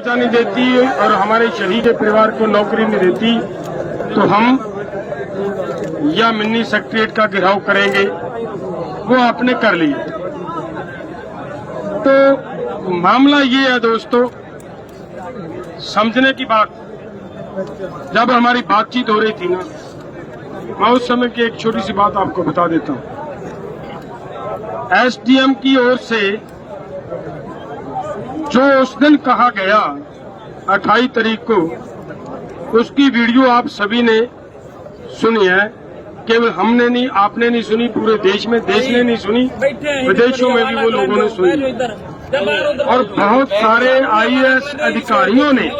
नहीं देती और हमारे शहीद परिवार को नौकरी नहीं देती तो हम या मिनी सेक्रेटरीट का घेराव करेंगे, वो आपने कर लिया। तो मामला ये है दोस्तों, समझने की बात। जब हमारी बातचीत हो रही थी ना, मैं उस समय की एक छोटी सी बात आपको बता देता हूं। एसडीएम की ओर से जो उस दिन कहा गया 28 तारीख को, उसकी वीडियो आप सभी ने सुनी है। केवल हमने नहीं, आपने नहीं सुनी, पूरे देश ने नहीं सुनी, विदेशों में भी वो लोगों ने सुनी। और बहुत सारे आईएएस अधिकारियों ने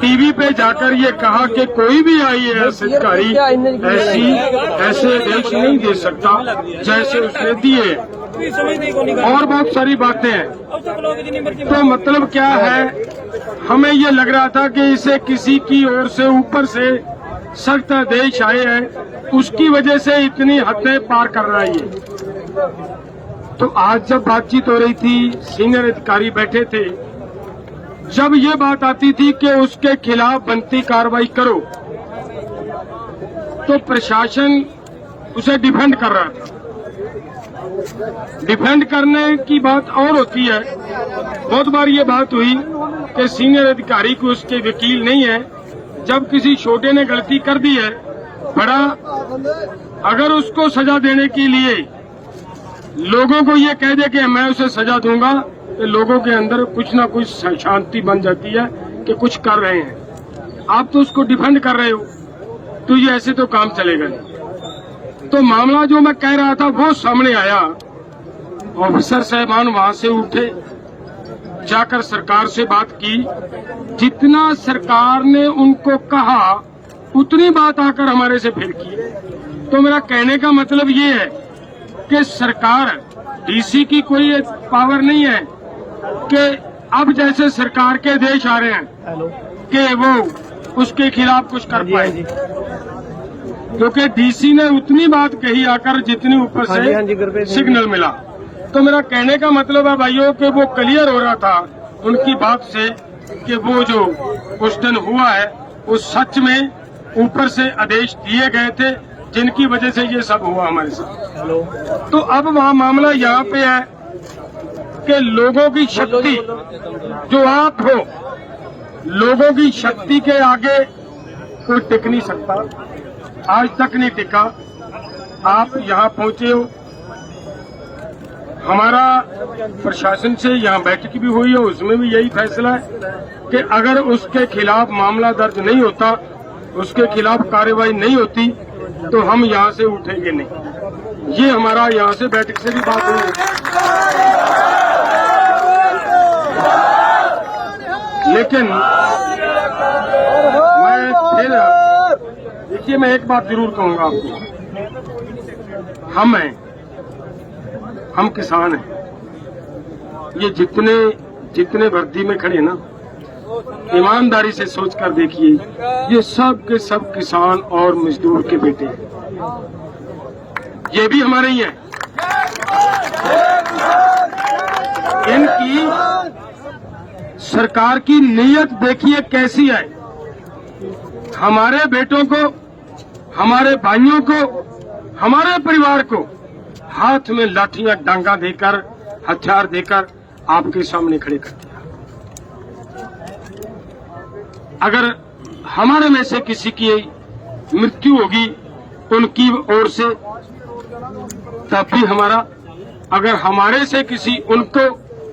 टीवी पे जाकर ये कहा कि कोई भी आईएएस अधिकारी ऐसे आदेश नहीं दे सकता जैसे उसने दिए, और बहुत सारी बातें हैं। तो मतलब क्या है, हमें ये लग रहा था कि इसे किसी की ओर से ऊपर से सख्त आदेश आए हैं, उसकी वजह से इतनी हदें पार कर रहा है ये। तो आज जब बातचीत हो रही थी, सीनियर अधिकारी बैठे थे, जब ये बात आती थी कि उसके खिलाफ बनती कार्रवाई करो, तो प्रशासन उसे डिफेंड कर रहा था। डिफेंड करने की बात और होती है। बहुत बार ये बात हुई कि सीनियर अधिकारी को उसके वकील नहीं है। जब किसी छोटे ने गलती कर दी है, बड़ा अगर उसको सजा देने के लिए लोगों को ये कह दे कि मैं उसे सजा दूंगा, तो लोगों के अंदर कुछ ना कुछ शांति बन जाती है कि कुछ कर रहे हैं। आप तो उसको डिफेंड कर रहे हो, तो ये ऐसे तो काम चलेगा नहीं। तो मामला जो मैं कह रहा था वो सामने आया। ऑफिसर साहबान वहां से उठे, जाकर सरकार से बात की। जितना सरकार ने उनको कहा उतनी बात आकर हमारे से फिर की। तो मेरा कहने का मतलब ये है कि सरकार, डीसी की कोई पावर नहीं है कि अब जैसे सरकार के आदेश आ रहे हैं कि वो उसके खिलाफ कुछ कर पाए, क्योंकि डीसी ने उतनी बात कही आकर जितनी ऊपर से सिग्नल मिला। तो मेरा कहने का मतलब है भाइयों कि वो क्लियर हो रहा था उनकी बात से कि वो जो उस दिन हुआ है वो सच में ऊपर से आदेश दिए गए थे, जिनकी वजह से ये सब हुआ हमारे साथ। तो अब वहाँ मामला यहाँ पे है कि लोगों की शक्ति, जो आप हो, लोगों की शक्ति के आगे कोई टिक नहीं सकता। आज तक नहीं टिका। आप यहाँ पहुंचे हो, हमारा प्रशासन से यहाँ बैठक भी हुई है, उसमें भी यही फैसला है कि अगर उसके खिलाफ मामला दर्ज नहीं होता, उसके खिलाफ कार्रवाई नहीं होती, तो हम यहाँ से उठेंगे नहीं। ये हमारा यहाँ से बैठक से भी बात हुई। लेकिन मैं फिर देखिए, मैं एक बात जरूर कहूंगा आपको, हम किसान हैं। ये जितने वर्दी में खड़े ना, ईमानदारी से सोच कर देखिए, ये सब के सब किसान और मजदूर के बेटे हैं। ये भी हमारे ही हैं। इनकी सरकार की नीयत देखिए कैसी है। हमारे बेटों को, हमारे भाइयों को, हमारे परिवार को हाथ में लाठियां, डांगा देकर, हथियार देकर आपके सामने खड़े कर दिया। अगर हमारे में से किसी की मृत्यु होगी उनकी ओर से, तब भी हमारा, अगर हमारे से किसी उनको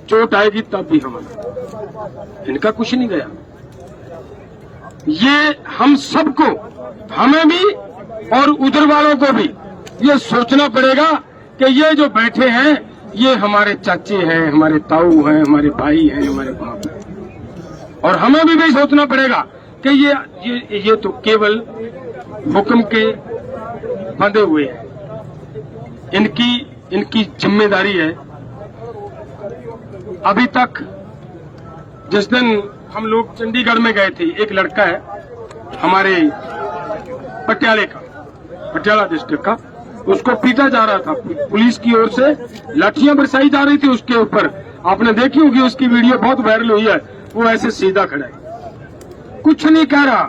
चोट आएगी तब भी हमारा। इनका कुछ नहीं गया। ये हम सबको, हमें भी और उधर वालों को भी ये सोचना पड़ेगा कि ये जो बैठे हैं ये हमारे चाचे हैं, हमारे ताऊ हैं, हमारे भाई हैं, हमारे बाप हैं। और हमें भी सोचना पड़ेगा कि ये तो केवल हुक्म के बंधे हुए हैं। इनकी जिम्मेदारी है। अभी तक जिस दिन हम लोग चंडीगढ़ में गए थे, एक लड़का है हमारे पटियाला डिस्ट्रिक्ट का, उसको पीटा जा रहा था। पुलिस की ओर से लाठियां बरसाई जा रही थी उसके ऊपर। आपने देखी होगी उसकी वीडियो, बहुत वायरल हुई है। वो ऐसे सीधा खड़ा है, कुछ नहीं कह रहा,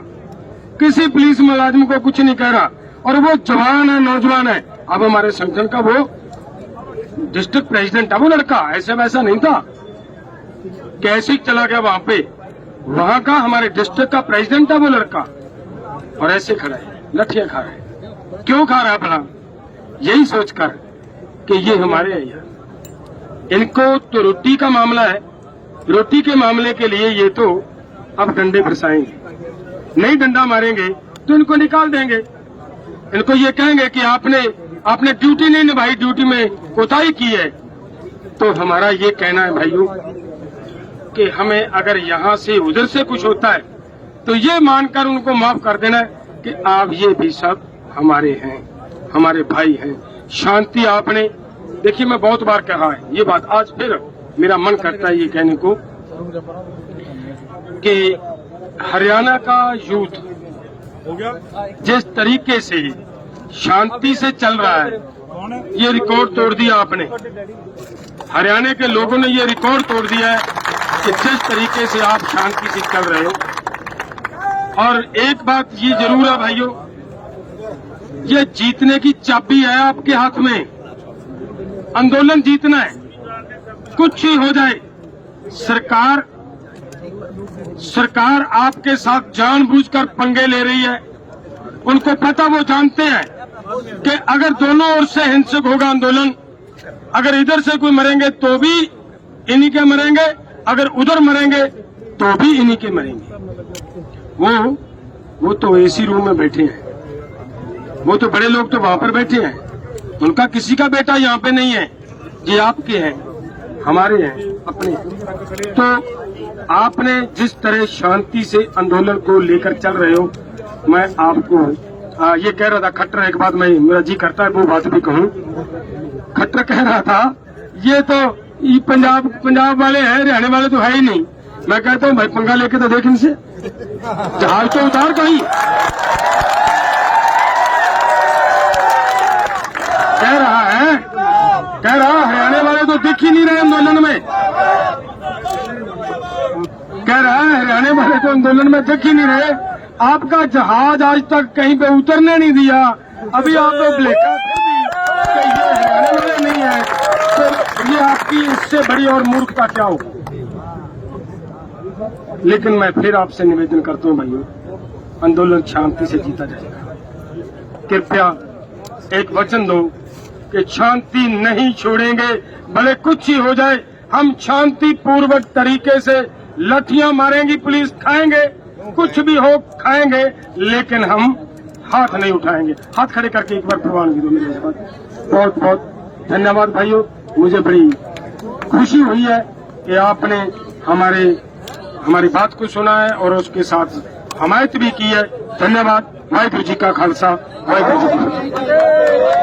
किसी पुलिस मुलाजिम को कुछ नहीं कह रहा। और वो जवान है, नौजवान है, अब हमारे संगठन का वो डिस्ट्रिक्ट प्रेसिडेंट है वो लड़का, ऐसे वैसा नहीं था, कैसे चला गया वहां पे, वहां का हमारे डिस्ट्रिक्ट का प्रेसिडेंट है वो लड़का, और ऐसे खड़ा है, लठियां खा रहा है। क्यों खा रहा है भला? यही सोचकर कि ये हमारे हैं यार। इनको तो रोटी का मामला है, रोटी के मामले के लिए ये तो अब डंडे बरसाएंगे, नहीं डंडा मारेंगे तो इनको निकाल देंगे। इनको ये कहेंगे कि आपने ड्यूटी नहीं निभाई, ड्यूटी में कोताही की है। तो हमारा ये कहना है भाइयों कि हमें अगर यहाँ से उधर से कुछ होता है तो ये मानकर उनको माफ कर देना है कि आप ये भी सब हमारे हैं, हमारे भाई हैं। शांति आपने देखिए, मैं बहुत बार कहा है ये बात, आज फिर मेरा मन करता है ये कहने को कि हरियाणा का यूथ जिस तरीके से शांति से चल रहा है, ये रिकॉर्ड तोड़ दिया आपने। हरियाणा के लोगों ने ये रिकॉर्ड तोड़ दिया है कि जिस तरीके से आप शांति से चल रहे हो। और एक बात ये जरूर है भाइयों, ये जीतने की चाबी है आपके हाथ में, आंदोलन जीतना है, कुछ ही हो जाए। सरकार आपके साथ जानबूझकर पंगे ले रही है। उनको पता, वो जानते हैं कि अगर दोनों ओर से हिंसक होगा आंदोलन, अगर इधर से कोई मरेंगे तो भी इन्हीं के मरेंगे, अगर उधर मरेंगे तो भी इन्हीं के मरेंगे। वो तो एसी रूम में बैठे हैं, वो तो बड़े लोग तो वहां पर बैठे हैं, उनका किसी का बेटा यहाँ पे नहीं है। ये आपके हैं, हमारे हैं, अपने। तो आपने जिस तरह शांति से आंदोलन को लेकर चल रहे हो, मैं आपको ये कह रहा था, खट्टर एक बात मैं, मेरा जी करता है वो बात भी कहूँ। खट्टर कह रहा था ये तो ये पंजाब वाले हैं, हरियाणा वाले तो है ही नहीं। मैं कहता हूँ भाई पंगा लेके तो देख इनसे, जहाज तो उतार कहीं। कह रहा हरियाणा वाले तो दिख ही नहीं रहे आंदोलन में, कह रहा है हरियाणा वाले तो आंदोलन में दिख ही नहीं रहे। आपका जहाज आज तक कहीं पे उतरने नहीं दिया, अभी आप लोग लेकर ये हरियाणा वाले नहीं है, तो ये आपकी इससे बड़ी और मूर्खता क्या हो। लेकिन मैं फिर आपसे निवेदन करता हूँ भाइयों, आंदोलन शांति से जीता जाएगा। कृपया एक वचन दो कि शांति नहीं छोड़ेंगे, भले कुछ ही हो जाए। हम शांति पूर्वक तरीके से लठियां मारेंगी, पुलिस खाएंगे, कुछ भी हो खाएंगे, लेकिन हम हाथ नहीं उठाएंगे। हाथ खड़े करके एक बार प्रवानगी दो मेरे साथ। बहुत बहुत धन्यवाद भाइयों, मुझे बड़ी खुशी हुई है कि आपने हमारी बात को सुना है और उसके साथ हमायत भी की है। धन्यवाद। वाहिगुरू जी का खालसा, वाहिगुरू जी की फतेह।